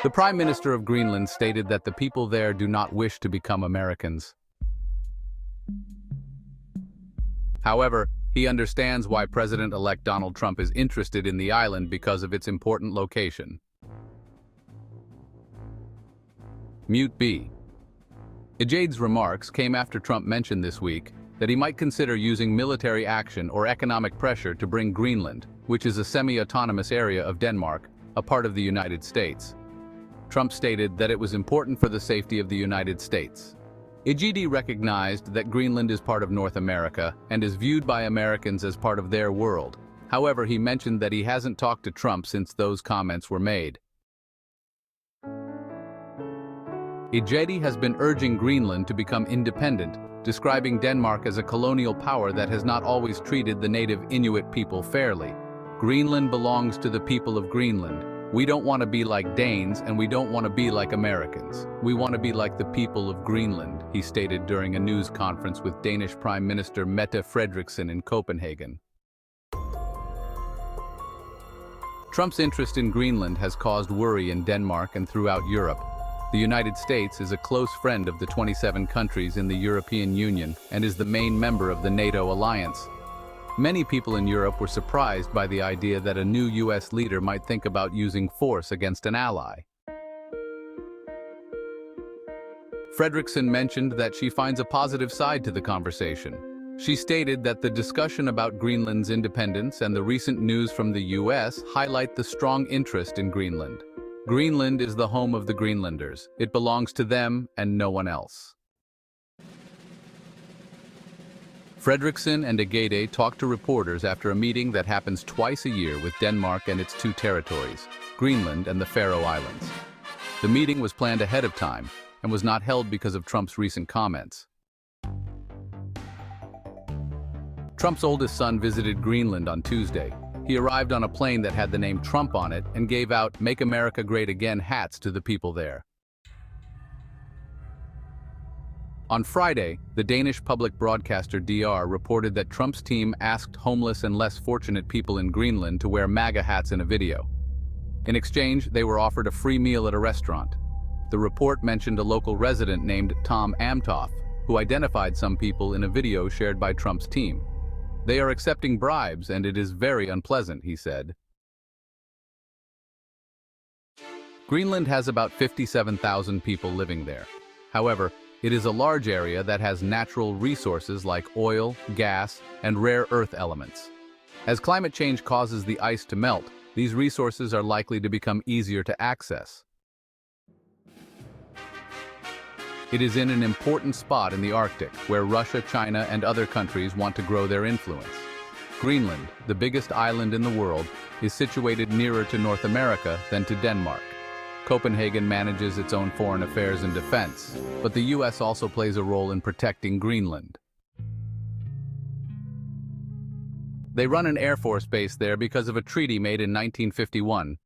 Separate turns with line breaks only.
The Prime Minister of Greenland stated that the people there do not wish to become Americans. However, he understands why President-elect Donald Trump is interested in the island because of its important location. Mute B. Ejade's remarks came after Trump mentioned this week that he might consider using military action or economic pressure to bring Greenland, which is a semi-autonomous area of Denmark, a part of the United States. Trump stated that it was important for the safety of the United States. Ejade recognized that Greenland is part of North America and is viewed by Americans as part of their world. However, he mentioned that he hasn't talked to Trump since those comments were made. Ejade has been urging Greenland to become independent, describing Denmark as a colonial power that has not always treated the native Inuit people fairly. Greenland belongs to the people of Greenland. We don't want to be like Danes, and we don't want to be like Americans. We want to be like the people of Greenland, he stated during a news conference with Danish Prime Minister Mette Frederiksen in Copenhagen. Trump's interest in Greenland has caused worry in Denmark and throughout Europe. The United States is a close friend of the 27 countries in the European Union and is the main member of the NATO alliance. Many people in Europe were surprised by the idea that a new U.S. leader might think about using force against an ally. Frederiksen mentioned that she finds a positive side to the conversation. She stated that the discussion about Greenland's independence and the recent news from the U.S. highlight the strong interest in Greenland. Greenland is the home of the Greenlanders. It belongs to them and no one else. Frederiksen and Ejade talked to reporters after a meeting that happens twice a year with Denmark and its two territories, Greenland and the Faroe Islands. The meeting was planned ahead of time and was not held because of Trump's recent comments. Trump's oldest son visited Greenland on Tuesday. He arrived on a plane that had the name Trump on it and gave out "Make America Great Again" hats to the people there. On Friday, the Danish public broadcaster DR reported that Trump's team asked homeless and less fortunate people in Greenland to wear MAGA hats in a video. In exchange, they were offered a free meal at a restaurant. The report mentioned a local resident named Tom Amtoff, who identified some people in a video shared by Trump's team. They are accepting bribes, and it is very unpleasant, he said. Greenland has about 57,000 people living there. However, it is a large area that has natural resources like oil, gas, and rare earth elements. As climate change causes the ice to melt, these resources are likely to become easier to access. It is in an important spot in the Arctic, where Russia, China, and other countries want to grow their influence. Greenland, the biggest island in the world, is situated nearer to North America than to Denmark. Copenhagen manages its own foreign affairs and defense, but the U.S. also plays a role in protecting Greenland. They run an Air Force base there because of a treaty made in 1951,